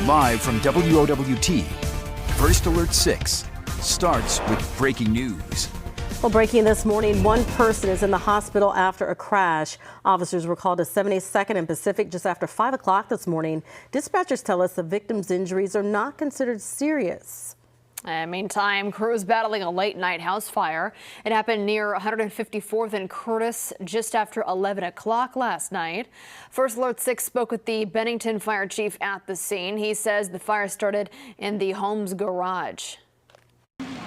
Live from WOWT, First Alert 6 starts with breaking news. Well, breaking this morning, one person is in the hospital after a crash. Officers were called to 72nd and Pacific just after 5 o'clock this morning. Dispatchers tell us the victim's injuries are not considered serious. Meantime, crews battling a late night house fire. It happened near 154th and Curtis just after 11 o'clock last night. First Alert 6 spoke with the Bennington fire chief at the scene. He says the fire started in the home's garage.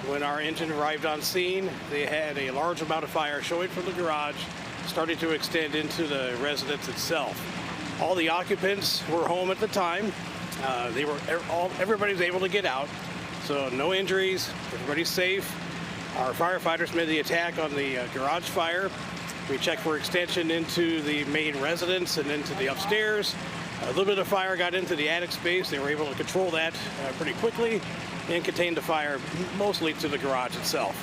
When our engine arrived on scene, they had a large amount of fire showing from the garage, starting to extend into the residence itself. All the occupants were home at the time. Everybody was able to get out. So no injuries, everybody's safe. Our firefighters made the attack on the garage fire. We checked for extension into the main residence and into the upstairs. A little bit of fire got into the attic space. They were able to control that pretty quickly and contain the fire mostly to the garage itself.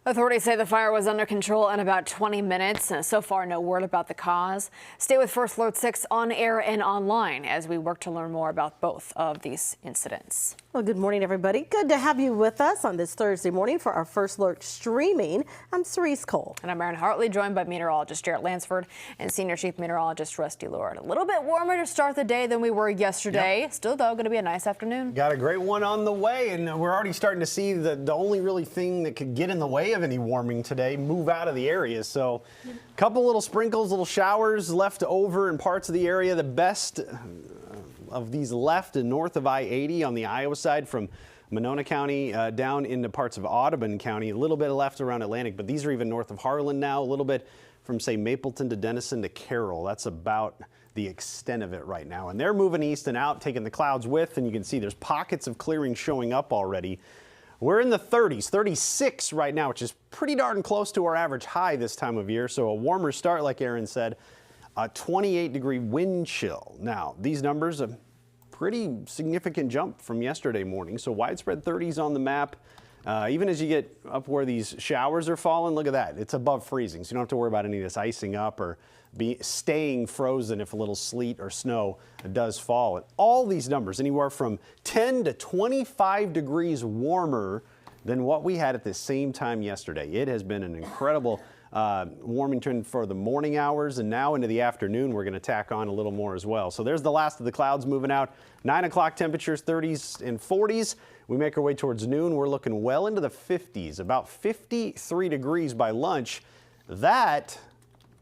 Authorities say the fire was under control in about 20 minutes. So far, no word about the cause. Stay with First Alert 6 on air and online as we work to learn more about both of these incidents. Well, good morning, everybody. Good to have you with us on this Thursday morning for our First Alert streaming. I'm Cerise Cole. And I'm Erin Hartley, joined by meteorologist Jarrett Lansford and Senior Chief Meteorologist Rusty Lord. A little bit warmer to start the day than we were yesterday. Yep. Still, though, going to be a nice afternoon. Got a great one on the way, and we're already starting to see the only really thing that could get in the way of any warming today move out of the area. So a couple little sprinkles, little showers left over in parts of the area. The best of these left and north of I-80 on the Iowa side from Monona County down into parts of Audubon County. A little bit left around Atlantic, but these are even north of Harlan now. A little bit from, say, Mapleton to Denison to Carroll. That's about the extent of it right now. And they're moving east and out, taking the clouds with, and you can see there's pockets of clearing showing up already. We're in the 30s, 36 right now, which is pretty darn close to our average high this time of year. So a warmer start, like Aaron said, a 28-degree wind chill. Now, these numbers, a pretty significant jump from yesterday morning. So widespread 30s on the map. Even as you get up where these showers are falling, look at that. It's above freezing, so you don't have to worry about any of this icing up or staying frozen if a little sleet or snow does fall. And all these numbers, anywhere from 10 to 25 degrees warmer than what we had at the same time yesterday. It has been an incredible warming trend for the morning hours, and now into the afternoon we're going to tack on a little more as well. So there's the last of the clouds moving out. 9 o'clock temperatures, 30s and 40s. We make our way towards noon. We're looking well into the 50s, about 53 degrees by lunch. That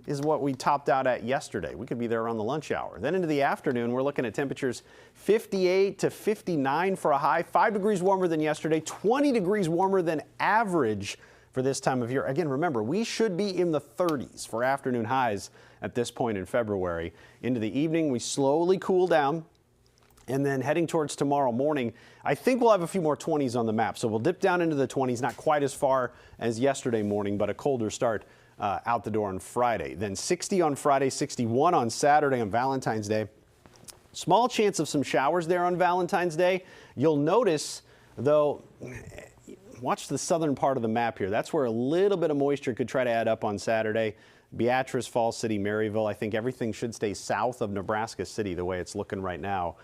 is what we topped out at yesterday. We could be there around the lunch hour. Then into the afternoon, we're looking at temperatures 58 to 59 for a high, 5 degrees warmer than yesterday, 20 degrees warmer than average for this time of year. Again, remember, we should be in the 30s for afternoon highs at this point in February. Into the evening, we slowly cool down. And then heading towards tomorrow morning, I think we'll have a few more 20s on the map. So we'll dip down into the 20s, not quite as far as yesterday morning, but a colder start out the door on Friday. Then 60 on Friday, 61 on Saturday on Valentine's Day. Small chance of some showers there on Valentine's Day. You'll notice, though, watch the southern part of the map here. That's where a little bit of moisture could try to add up on Saturday. Beatrice, Falls City, Maryville. I think everything should stay south of Nebraska City the way it's looking right now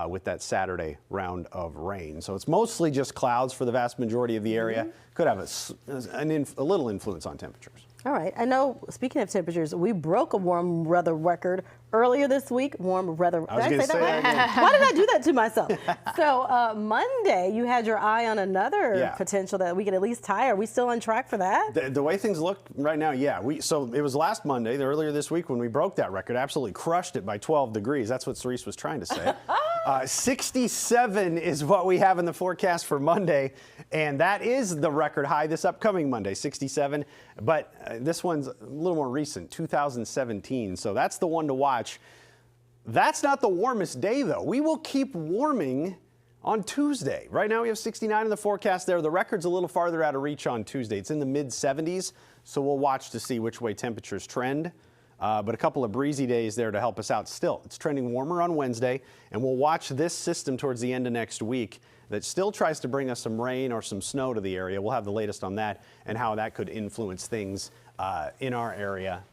with that Saturday round of rain. So it's mostly just clouds for the vast majority of the area. Could have a little influence on temperatures. All right. I know, speaking of temperatures, we broke a warm weather record earlier this week. Warm weather. I was going to say that again. Why did I do that to myself? So Monday, you had your eye on another potential that we could at least tie. Are we still on track for that? The way things look right now, yeah. So it was last Monday, earlier this week, when we broke that record. Absolutely crushed it by 12 degrees. That's what Cerise was trying to say. 67 is what we have in the forecast for Monday, and that is the record high this upcoming Monday, 67. But this one's a little more recent, 2017, so that's the one to watch. That's not the warmest day, though. We will keep warming on Tuesday. Right now we have 69 in the forecast there. The record's a little farther out of reach on Tuesday. It's in the mid-70s, so we'll watch to see which way temperatures trend. But a couple of breezy days there to help us out. Still, it's trending warmer on Wednesday, and we'll watch this system towards the end of next week that still tries to bring us some rain or some snow to the area. We'll have the latest on that and how that could influence things in our area.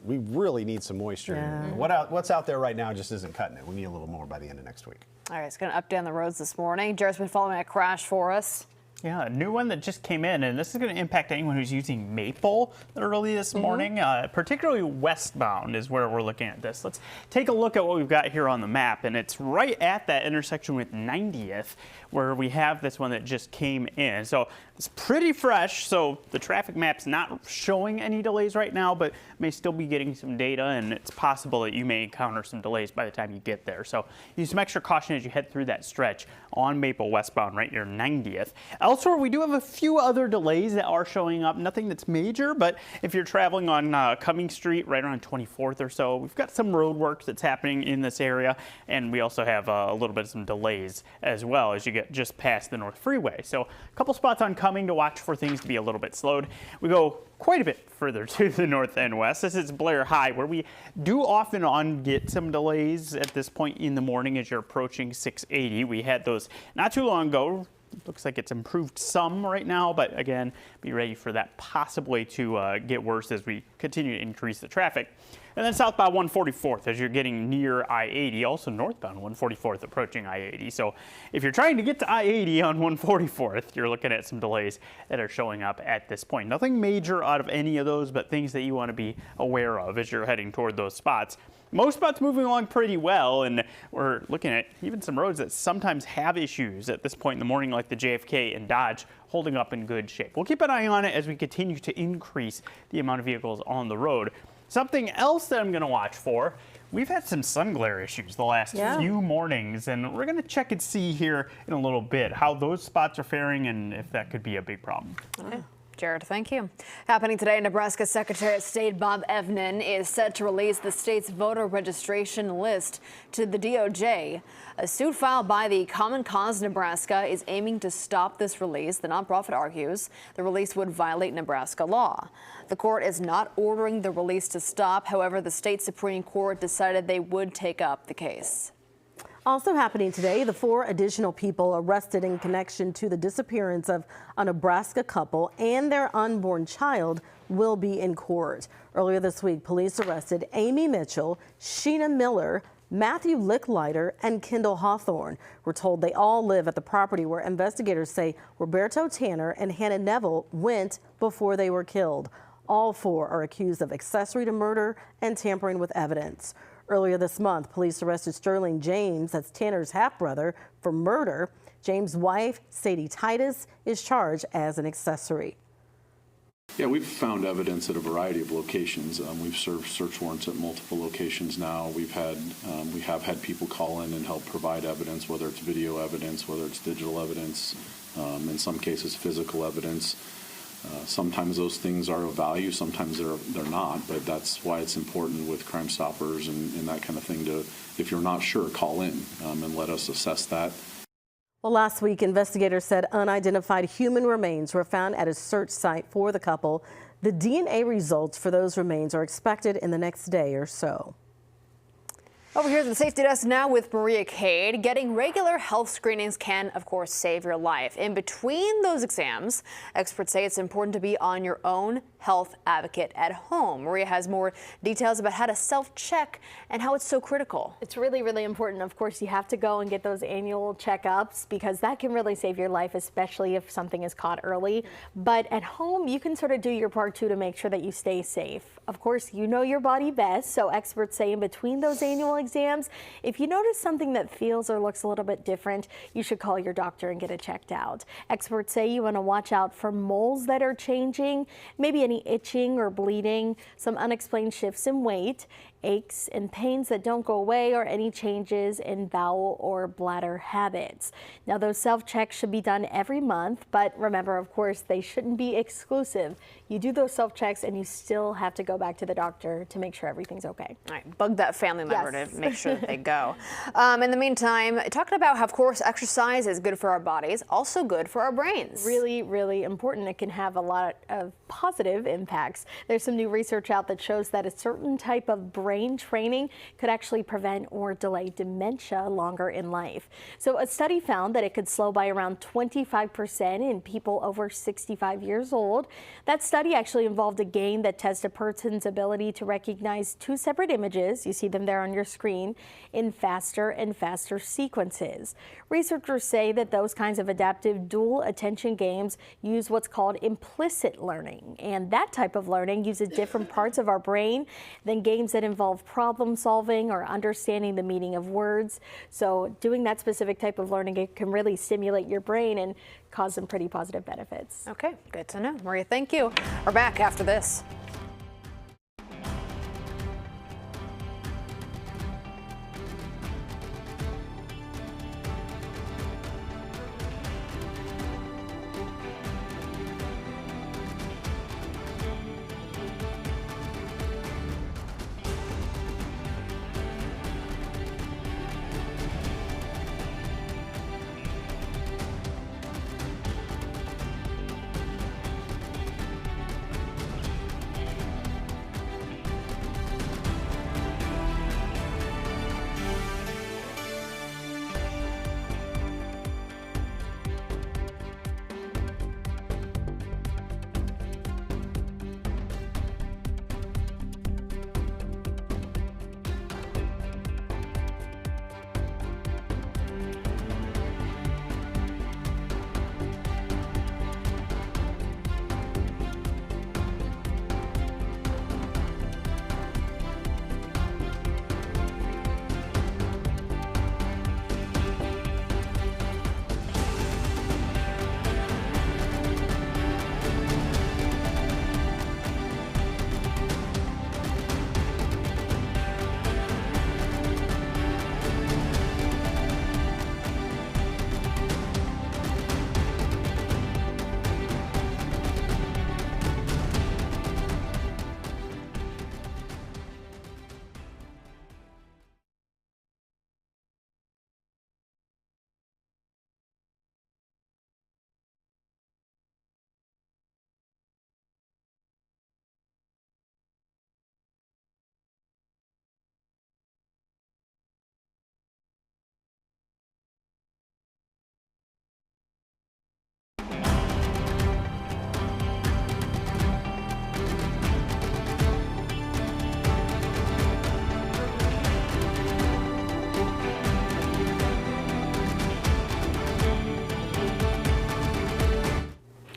We really need some moisture. Yeah. What's out there right now just isn't cutting it. We need a little more by the end of next week. All right, it's going to update on the roads this morning. Jared's been following a crash for us. Yeah, a new one that just came in, and this is going to impact anyone who's using Maple early this morning. Particularly westbound is where we're looking at this. Let's take a look at what we've got here on the map, and it's right at that intersection with 90th where we have this one that just came in. So it's pretty fresh, so the traffic map's not showing any delays right now, but may still be getting some data, and it's possible that you may encounter some delays by the time you get there. So use some extra caution as you head through that stretch on Maple westbound right near 90th. Elsewhere, we do have a few other delays that are showing up. Nothing that's major, but if you're traveling on Cummings Street right around 24th or so, we've got some road work that's happening in this area, and we also have a little bit of some delays as well as you get just past the North Freeway. So a couple spots on Cumming to watch for things to be a little bit slowed. We go quite a bit further to the north and west. This is Blair High, where we do often get some delays at this point in the morning as you're approaching 680. We had those not too long ago. Looks like it's improved some right now, but again, be ready for that possibly to get worse as we continue to increase the traffic. And then southbound 144th as you're getting near I-80, also northbound 144th approaching I-80. So if you're trying to get to I-80 on 144th, you're looking at some delays that are showing up at this point. Nothing major out of any of those, but things that you want to be aware of as you're heading toward those spots. Most spots moving along pretty well, and we're looking at even some roads that sometimes have issues at this point in the morning, like the JFK and Dodge, holding up in good shape. We'll keep an eye on it as we continue to increase the amount of vehicles on the road. Something else that I'm going to watch for, we've had some sun glare issues the last few mornings, and we're going to check and see here in a little bit how those spots are faring and if that could be a big problem. Okay. Jared, thank you. Happening today, Nebraska Secretary of State Bob Evnen is set to release the state's voter registration list to the DOJ. A suit filed by the Common Cause Nebraska is aiming to stop this release. The nonprofit argues the release would violate Nebraska law. The court is not ordering the release to stop. However, the state Supreme Court decided they would take up the case. Also happening today, the 4 additional people arrested in connection to the disappearance of a Nebraska couple and their unborn child will be in court. Earlier this week, police arrested Amy Mitchell, Sheena Miller, Matthew Licklider, and Kendall Hawthorne. We're told they all live at the property where investigators say Roberto Tanner and Hannah Neville went before they were killed. All 4 are accused of accessory to murder and tampering with evidence. Earlier this month, police arrested Sterling James, that's Tanner's half-brother, for murder. James' wife, Sadie Titus, is charged as an accessory. Yeah, we've found evidence at a variety of locations. We've served search warrants at multiple locations now. We have had people call in and help provide evidence, whether it's video evidence, whether it's digital evidence, in some cases physical evidence. Sometimes those things are of value, sometimes they're not, but that's why it's important with Crime Stoppers and that kind of thing to, if you're not sure, call in and let us assess that. Well, last week, investigators said unidentified human remains were found at a search site for the couple. The DNA results for those remains are expected in the next day or so. Over here at the safety desk now with Maria Cade. Getting regular health screenings can, of course, save your life. In between those exams, experts say it's important to be on your own health advocate at home. Maria has more details about how to self-check and how it's so critical. It's really, really important. Of course, you have to go and get those annual checkups because that can really save your life, especially if something is caught early. But at home, you can sort of do your part too to make sure that you stay safe. Of course, you know your body best, so experts say in between those annual exams, if you notice something that feels or looks a little bit different, you should call your doctor and get it checked out. Experts say you want to watch out for moles that are changing, maybe any itching or bleeding, some unexplained shifts in weight, aches and pains that don't go away, or any changes in bowel or bladder habits. Now, those self-checks should be done every month, but remember, of course, they shouldn't be exclusive. You do those self-checks and you still have to go back to the doctor to make sure everything's okay. All right, bug that family member Yes. to make sure that they go. In the meantime, talking about how, of course, exercise is good for our bodies, also good for our brains. Really, really important. It can have a lot of positive impacts. There's some new research out that shows that a certain type of brain brain training could actually prevent or delay dementia longer in life. So a study found that it could slow by around 25% in people over 65 years old. That study actually involved a game that tested a person's ability to recognize two separate images, you see them there on your screen, in faster and faster sequences. Researchers say that those kinds of adaptive dual attention games use what's called implicit learning, and that type of learning uses different parts of our brain than games that involve problem solving or understanding the meaning of words. So doing that specific type of learning, it can really stimulate your brain and cause some pretty positive benefits. Okay, good to know. Maria, thank you. We're back after this.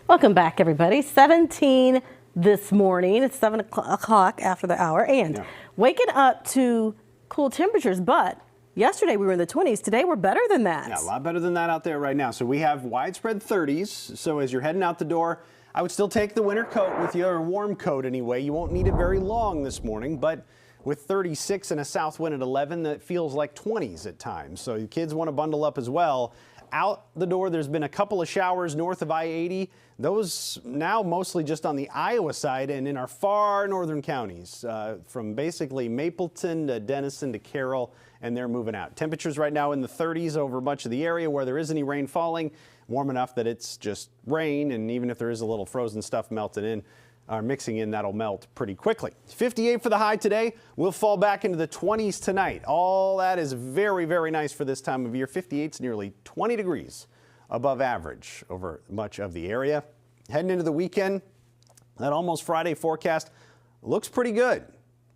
Welcome back, everybody. 17 this morning. It's 7 o'clock after the hour, and waking up to cool temperatures. But yesterday we were in the 20s. Today we're better than that. Yeah, a lot better than that out there right now. So we have widespread 30s. So as you're heading out the door, I would still take the winter coat with you, or a warm coat anyway. You won't need it very long this morning, but with 36 and a south wind at 11, that feels like 20s at times. So you kids want to bundle up as well. Out the door, there's been a couple of showers north of I-80. Those now mostly just on the Iowa side and in our far northern counties, from basically Mapleton to Denison to Carroll, and they're moving out. Temperatures right now in the 30s over much of the area where there is any rain falling, warm enough that it's just rain, and even if there is a little frozen stuff melted in, or mixing in, that'll melt pretty quickly. 58 for the high today. We'll fall back into the 20s tonight. All that is very, very nice for this time of year. 58's nearly 20 degrees above average over much of the area. Heading into the weekend, that almost Friday forecast looks pretty good.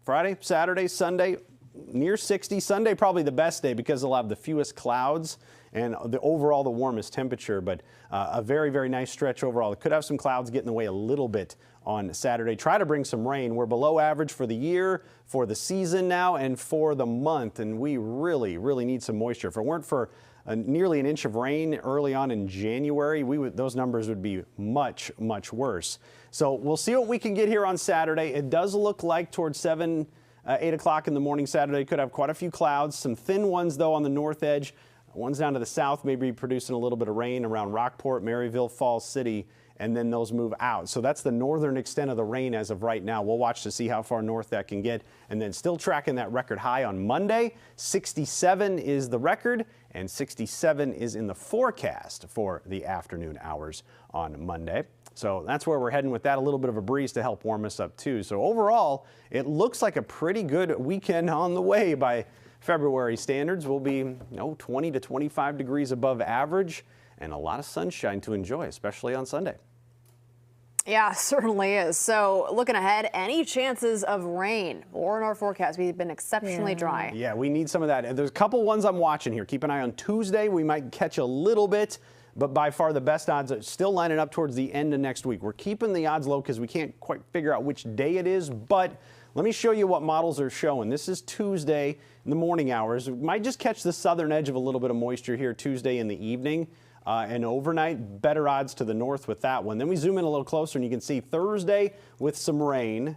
Friday, Saturday, Sunday, near 60. Sunday probably the best day because they'll have the fewest clouds and the warmest temperature, but a very, very nice stretch overall. It could have some clouds get in the way a little bit on Saturday. Try to bring some rain. We're below average for the year, for the season now, and for the month, and we really, really need some moisture. If it weren't for nearly an inch of rain early on in January, those numbers would be much, much worse. So we'll see what we can get here on Saturday. It does look like towards 8 o'clock in the morning Saturday, could have quite a few clouds. Some thin ones, though, on the north edge. Ones down to the south may be producing a little bit of rain around Rockport, Maryville, Falls City, and then those move out. So that's the northern extent of the rain as of right now. We'll watch to see how far north that can get. And then still tracking that record high on Monday. 67 is the record, and 67 is in the forecast for the afternoon hours on Monday. So that's where we're heading with that. A little bit of a breeze to help warm us up too. So overall, it looks like a pretty good weekend on the way by February standards. We'll be 20 to 25 degrees above average and a lot of sunshine to enjoy, especially on Sunday. Yeah, certainly is. So looking ahead, any chances of rain or in our forecast? We've been exceptionally dry. Yeah, we need some of that. And there's a couple ones I'm watching here. Keep an eye on Tuesday. We might catch a little bit, but by far the best odds are still lining up towards the end of next week. We're keeping the odds low because we can't quite figure out which day it is, but let me show you what models are showing. This is Tuesday in the morning hours. We might just catch the southern edge of a little bit of moisture here Tuesday in the evening. And overnight, better odds to the north with that one. Then we zoom in a little closer and you can see Thursday with some rain.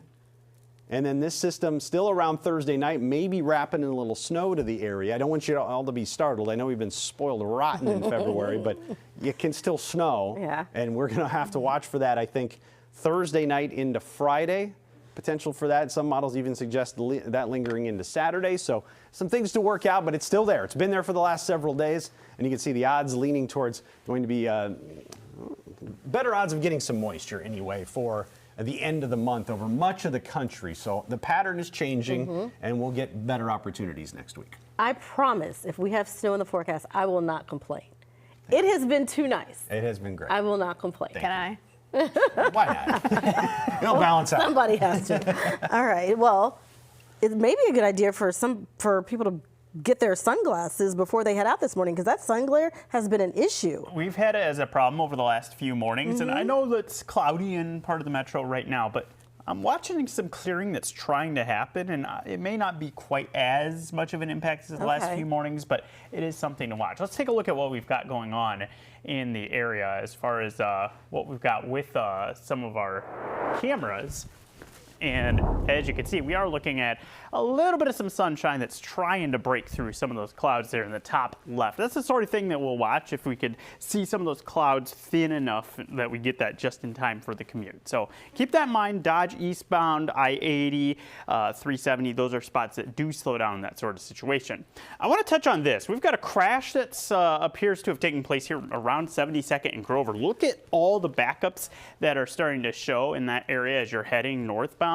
And then this system still around Thursday night, maybe wrapping in a little snow to the area. I don't want you all to be startled. I know we've been spoiled rotten in February, but it can still snow. Yeah. And we're going to have to watch for that, I think, Thursday night into Friday. Potential for that. Some models even suggest that lingering into Saturday. So some things to work out, but it's still there. It's been there for the last several days. And you can see the odds leaning towards going to be better odds of getting some moisture anyway for the end of the month over much of the country. So the pattern is changing and we'll get better opportunities next week. I promise if we have snow in the forecast, I will not complain. It has been too nice. It has been great. I will not complain. Can I? Why not? It'll balance out. Somebody has to. All right. Well, it may be a good idea for people to get their sunglasses before they head out this morning because that sun glare has been an issue. We've had it as a problem over the last few mornings, and I know that it's cloudy in part of the metro right now, but I'm watching some clearing that's trying to happen, and it may not be quite as much of an impact as the last few mornings, but it is something to watch. Let's take a look at what we've got going on in the area as far as what we've got with some of our cameras. And as you can see, we are looking at a little bit of some sunshine that's trying to break through some of those clouds there in the top left. That's the sort of thing that we'll watch if we could see some of those clouds thin enough that we get that just in time for the commute. So keep that in mind. Dodge eastbound, I-80, 370, those are spots that do slow down in that sort of situation. I want to touch on this. We've got a crash that appears to have taken place here around 72nd and Grover. Look at all the backups that are starting to show in that area as you're heading northbound.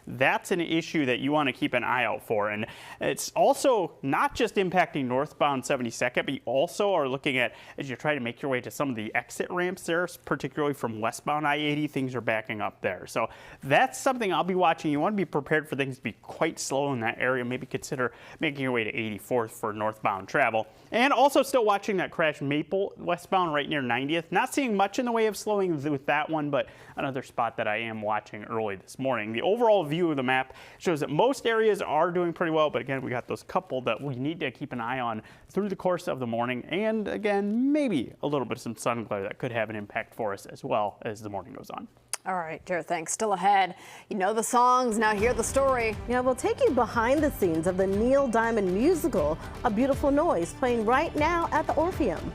That's an issue that you want to keep an eye out for. And it's also not just impacting northbound 72nd, but you also are looking at, as you try to make your way to some of the exit ramps there, particularly from westbound I-80, things are backing up there. So that's something I'll be watching. You want to be prepared for things to be quite slow in that area. Maybe consider making your way to 84th for northbound travel. And also still watching that crash Maple westbound right near 90th. Not seeing much in the way of slowing with that one, but another spot that I am watching early this morning. The overall view of the map shows that most areas are doing pretty well, but again, we got those couple that we need to keep an eye on through the course of the morning. And again, maybe a little bit of some sun glare that could have an impact for us as well as the morning goes on. All right, Jared, thanks. Still ahead. You know the songs, now hear the story. Yeah, we'll take you behind the scenes of the Neil Diamond musical, A Beautiful Noise, playing right now at the Orpheum.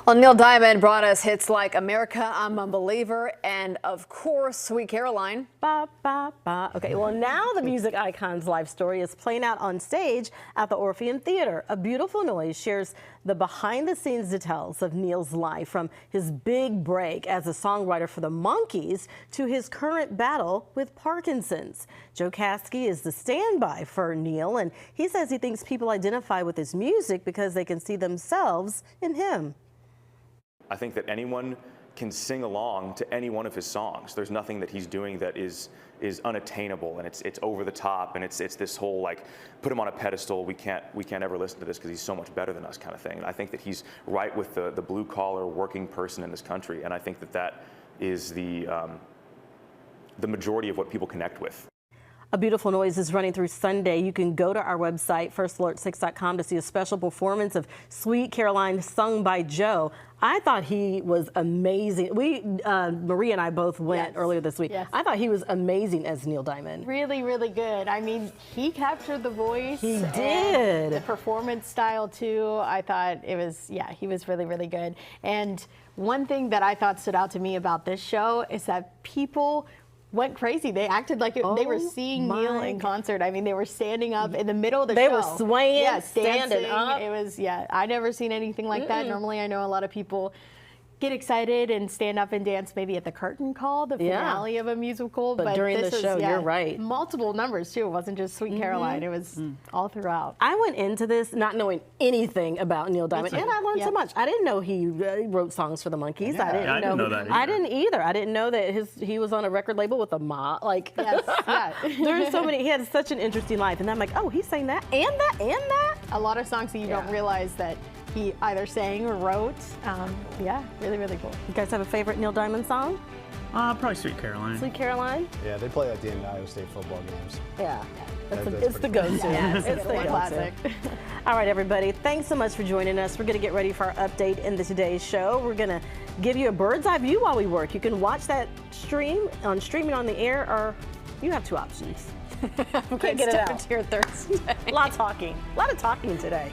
Well, Neil Diamond brought us hits like America, I'm a Believer, and of course, Sweet Caroline. Ba, ba, ba. Okay, well, now the music icon's life story is playing out on stage at the Orpheum Theater. A Beautiful Noise shares the behind-the-scenes details of Neil's life, from his big break as a songwriter for the Monkees to his current battle with Parkinson's. Joe Kasky is the standby for Neil, and he says he thinks people identify with his music because they can see themselves in him. I think that anyone can sing along to any one of his songs. There's nothing that he's doing that is unattainable, and it's over the top, and it's this whole like put him on a pedestal. We can't ever listen to this because he's so much better than us kind of thing. And I think that he's right with the blue collar working person in this country, and I think that is the majority of what people connect with. A Beautiful Noise is running through Sunday. You can go to our website, firstalert6.com, to see a special performance of Sweet Caroline sung by Joe. I thought he was amazing. Maria and I both went earlier this week. Yes. I thought he was amazing as Neil Diamond. Really, really good. I mean, he captured the voice. He and did. the performance style too. I thought it was, he was really, really good. And one thing that I thought stood out to me about this show is that people went crazy. They acted like they were seeing Neil in concert. I mean, they were standing up in the middle of the show. They were swaying, standing up. It was, I never seen anything like that. Normally, I know a lot of people get excited and stand up and dance maybe at the curtain call, the finale of a musical. But during the show, you're right. Multiple numbers too. It wasn't just Sweet Caroline. It was all throughout. I went into this not knowing anything about Neil Diamond, and I learned so much. I didn't know he wrote songs for the Monkees. I didn't know that either. I didn't either. I didn't know that he was on a record label with a mob. Like, there's so many. He had such an interesting life, and I'm like, oh, he sang that and that and that. A lot of songs that you don't realize that he either sang or wrote. Really, really cool. You guys have a favorite Neil Diamond song? Probably Sweet Caroline. Sweet Caroline? Yeah, they play at the end of Iowa State football games. Yeah. That's It's the go-to. It's the classic. All right, everybody. Thanks so much for joining us. We're going to get ready for our update in the Today's Show. We're going to give you a bird's eye view while we work. You can watch that streaming on the air, or you have two options. Can't get it out. Your Thursday. A lot of talking today.